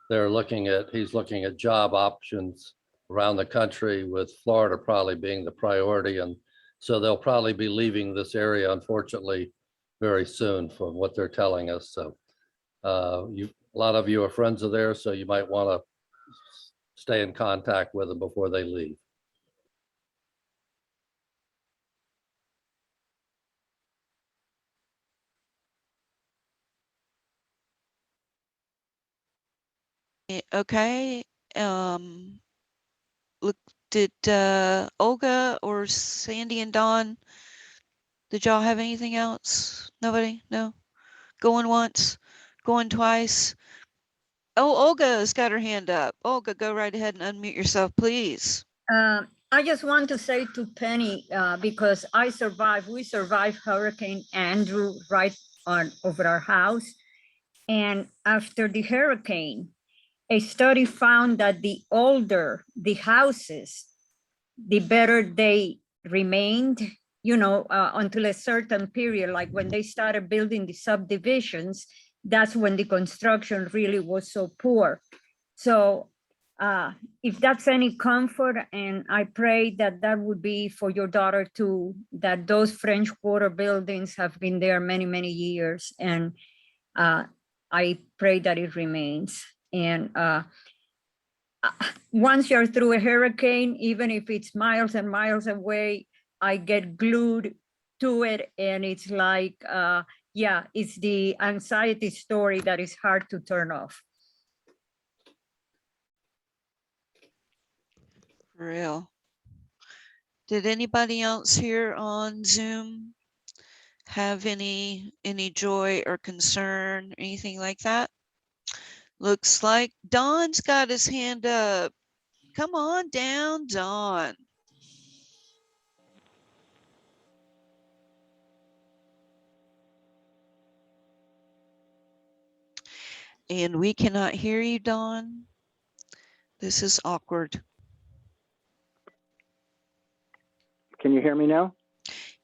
he's looking at job options around the country, with Florida probably being the priority. And so they'll probably be leaving this area, unfortunately, very soon from what they're telling us. So a lot of you are friends of theirs, so you might want to stay in contact with them before they leave. Okay. Look, did Olga or Sandy and Dawn, did y'all have anything else? Nobody? No? Going once? Going twice? Oh, Olga's got her hand up. Olga, go right ahead and unmute yourself, please. I just want to say to Penny, because we survived Hurricane Andrew right on over our house. And after the hurricane, a study found that the older the houses, the better they remained, until a certain period, like when they started building the subdivisions, that's when the construction really was so poor. So if that's any comfort, and I pray that that would be for your daughter too, that those French Quarter buildings have been there many, many years. And I pray that it remains. And once you're through a hurricane, even if it's miles and miles away, I get glued to it. And it's like, yeah, it's the anxiety story that is hard to turn off. For real. Did anybody else here on Zoom have any joy or concern, anything like that? Looks like Don's got his hand up. Come on down, Don. And we cannot hear you, Don. This is awkward. Can you hear me now?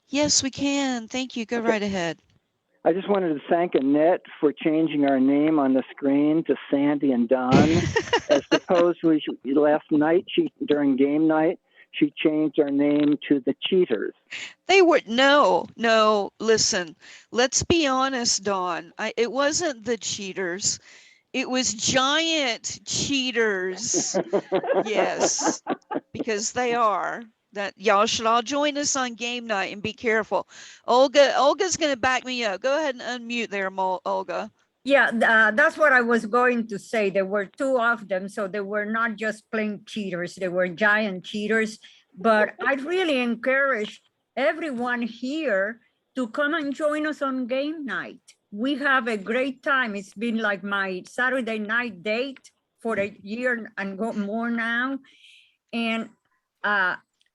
Yes, we can. Thank you. Go right ahead. I just wanted to thank Annette for changing our name on the screen to Sandy and Don. As opposed to last night, during game night, she changed our name to the Cheaters. They were, no, listen, let's be honest, Dawn. It wasn't the Cheaters. It was Giant Cheaters. Yes, because they are. That y'all should all join us on game night and be careful. Olga's going to back me up. Go ahead and unmute there, Olga. Yeah, that's what I was going to say. There were two of them, so they were not just plain cheaters, they were giant cheaters. But I really encourage everyone here to come and join us on game night. We have a great time. It's been like my Saturday night date for a year and more now. And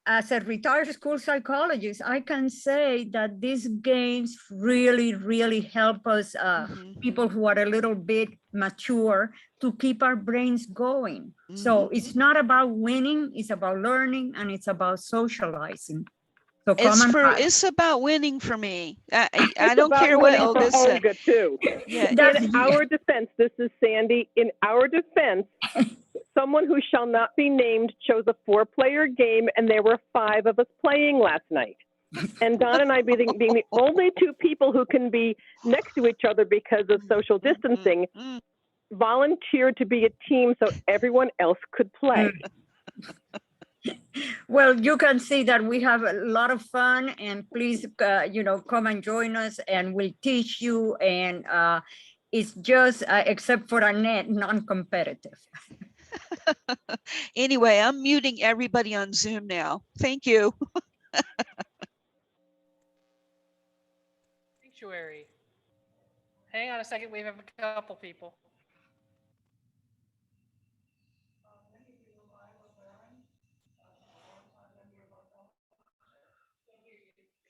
as a retired school psychologist, I can say that these games really, really help us, people who are a little bit mature, to keep our brains going. So it's not about winning, it's about learning, and it's about socializing. So it's about winning for me. I don't care what Olga said. Olga too. Yeah. In our defense, this is Sandy. In our defense, someone who shall not be named chose a 4-player game, and there were 5 of us playing last night. And Don and I, being the only 2 people who can be next to each other because of social distancing, volunteered to be a team so everyone else could play. Well, you can see that we have a lot of fun, and please, come and join us, and we'll teach you. And it's just, except for Annette, non-competitive. Anyway, I'm muting everybody on Zoom now. Thank you. Sanctuary. Hang on a second, we have a couple people.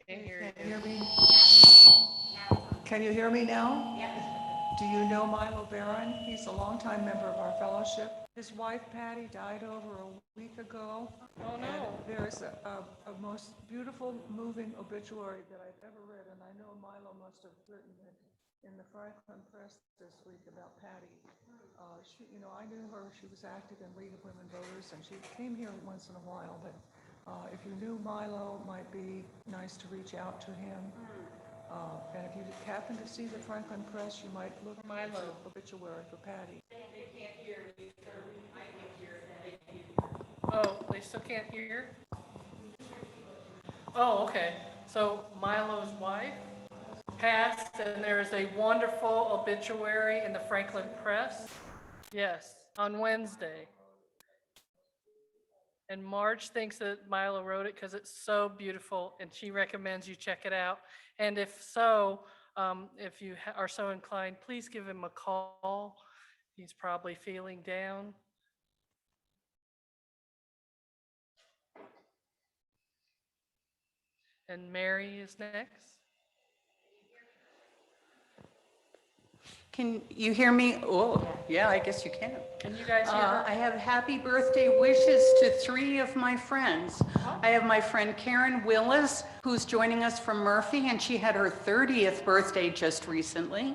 Can you hear me now? Yes. Do you know Milo Barron? He's a longtime member of our fellowship. His wife Patty died over a week ago. Oh no. And there's a most beautiful, moving obituary that I've ever read, and I know Milo must have written it in the Franklin Press this week about Patty. I knew her. She was active in League of Women Voters, and she came here once in a while. But if you knew Milo, it might be nice to reach out to him. And if you happen to see the Franklin Press, you might look at Milo obituary for Patty. They can't hear me. I can hear. Oh, they still can't hear? Oh, okay. So Milo's wife passed, and there is a wonderful obituary in the Franklin Press. Yes. on Wednesday. And Marge thinks that Milo wrote it because it's so beautiful and she recommends you check it out. And if so, if you are so inclined, please give him a call. He's probably feeling down. And Mary is next. Can you hear me? Oh, yeah, I guess you can. Can you guys hear her? I have happy birthday wishes to 3 of my friends. I have my friend Karen Willis, who's joining us from Murphy, and she had her 30th birthday just recently.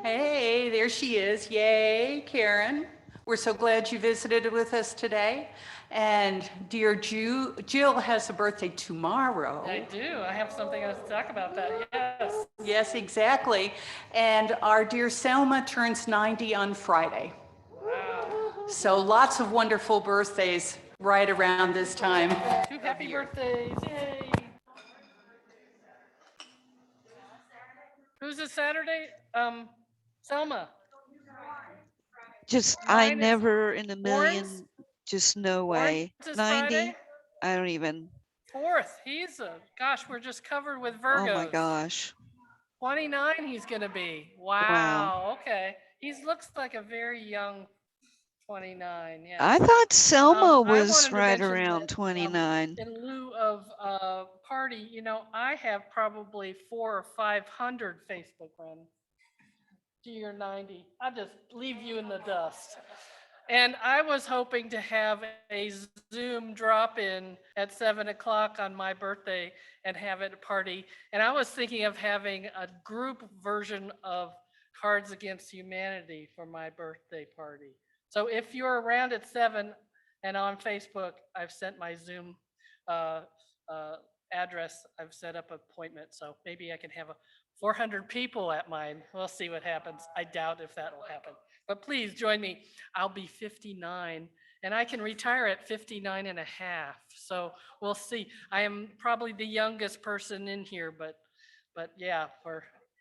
Hey, there she is. Yay, Karen. We're so glad you visited with us today. And dear Jill has a birthday tomorrow. I do. I have something else to talk about that. Yes. Yes, exactly. And our dear Selma turns 90 on Friday. Wow. So lots of wonderful birthdays right around this time. 2 happy birthdays. Yay. Who's this Saturday? Selma. Just, I Mine is never in a Warren's. million, just no Warren's way. is 90? Friday. I don't even, 4th. Gosh, we're just covered with Virgos. oh my gosh. 29 he's gonna be. Wow. Wow. Okay. He looks like a very young 29. Yeah. I thought Selma I was wanted to right mention around that, 29. in lieu of party, I have probably 400 or 500 Facebook friends. To your 90. I'll just leave you in the dust. And I was hoping to have a Zoom drop-in at 7 o'clock on my birthday and have it a party. And I was thinking of having a group version of Cards Against Humanity for my birthday party. So if you're around at 7 and on Facebook, I've sent my Zoom address. I've set up an appointment. So maybe I can have 400 people at mine. We'll see what happens. I doubt if that will happen. But please join me. I'll be 59 and I can retire at 59 and a half. So we'll see. I am probably the youngest person in here, but yeah,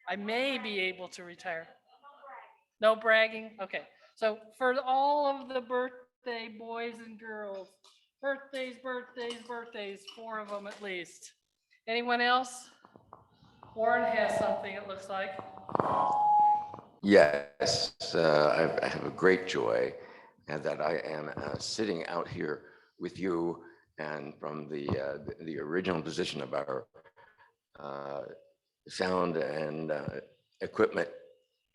I may be able to retire. No bragging? Okay. So for all of the birthday boys and girls, birthdays, 4 of them at least. Anyone else? Warren has something, it looks like. Yes, I have a great joy that I am sitting out here with you, and from the original position of our sound and equipment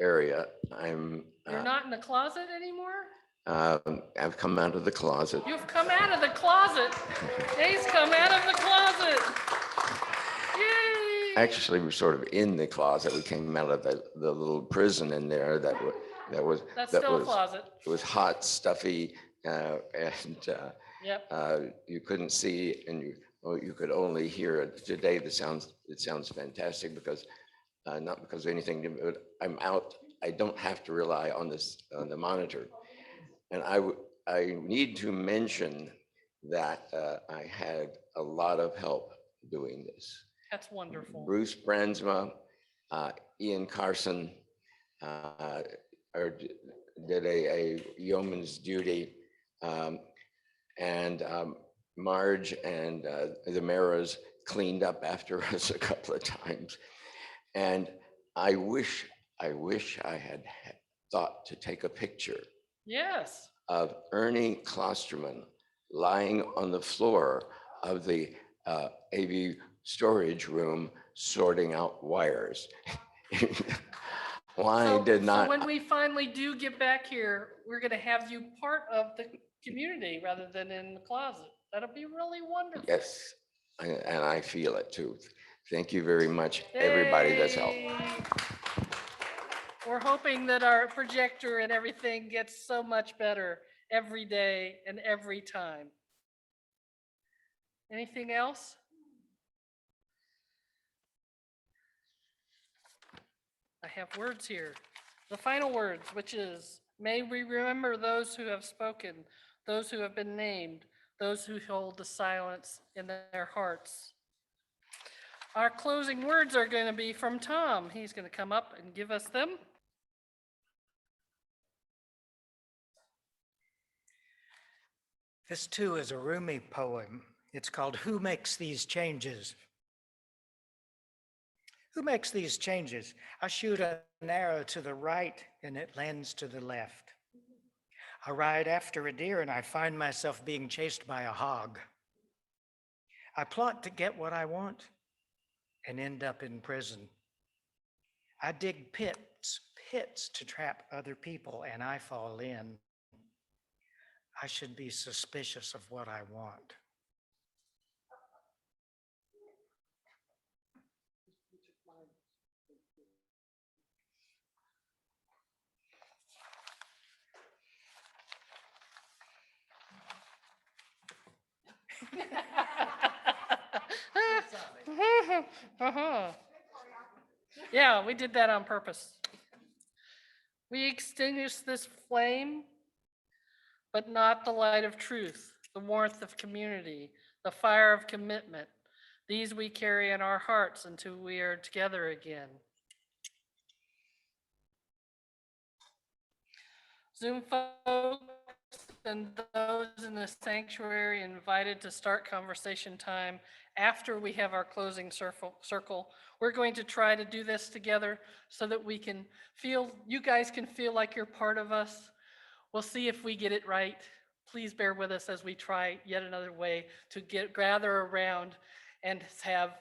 area, You're not in the closet anymore? I've come out of the closet. You've come out of the closet. He's come out of the closet. Yay! Actually, we're sort of in the closet. We came out of the little prison in there that was That's still a closet. It was hot, stuffy, and Yep. you couldn't see, and you could only hear it. Today, it sounds fantastic because not because of anything, but I'm out. I don't have to rely on the monitor, and I need to mention that I had a lot of help doing this. That's wonderful. Bruce Brandsma, Ian Carson did a yeoman's duty, and Marge and the Maras cleaned up after us a couple of times. And I wish I had thought to take a picture Yes. of Ernie Klosterman lying on the floor of the AV storage room sorting out wires. Why did not? So when we finally do get back here, we're going to have you part of the community rather than in the closet. That'll be really wonderful. Yes, and I feel it too. Thank you very much, everybody that's helped. Yay. We're hoping that our projector and everything gets so much better every day and every time. Anything else? I have words here. The final words, which is, may we remember those who have spoken, those who have been named, those who hold the silence in their hearts. Our closing words are going to be from Tom. He's going to come up and give us them. This too is a Rumi poem. It's called Who Makes These Changes? Who makes these changes? I shoot an arrow to the right and it lands to the left. I ride after a deer and I find myself being chased by a hog. I plot to get what I want and end up in prison. I dig pits to trap other people and I fall in. I should be suspicious of what I want. Yeah, we did that on purpose. We extinguish this flame, but not the light of truth, the warmth of community, the fire of commitment. These we carry in our hearts until we are together again. Zoom folks and those in the sanctuary invited to start conversation time after we have our closing circle. We're going to try to do this together so that we can feel, you guys can feel like you're part of us. We'll see if we get it right. Please bear with us as we try yet another way to gather around and have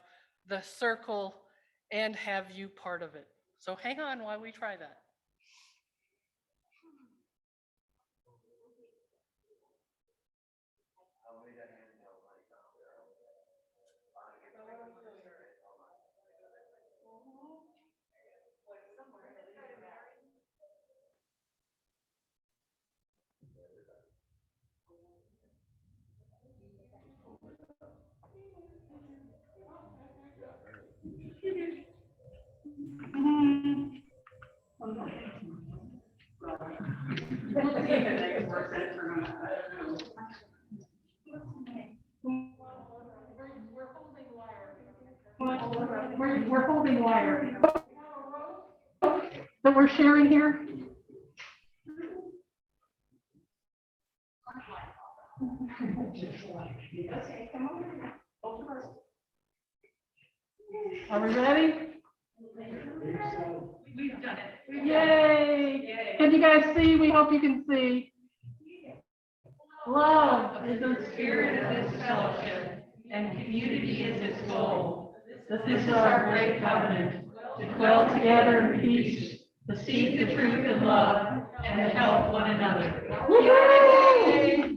the circle and have you part of it. So hang on while we try that. We're holding wire. That we're sharing here. Are we ready? We've done it. Yay! Can you guys see? We hope you can see. Love is the spirit of this fellowship, and community is its goal. This is our great covenant, to dwell together in peace, to seek the truth in love, and to help one another. Yay!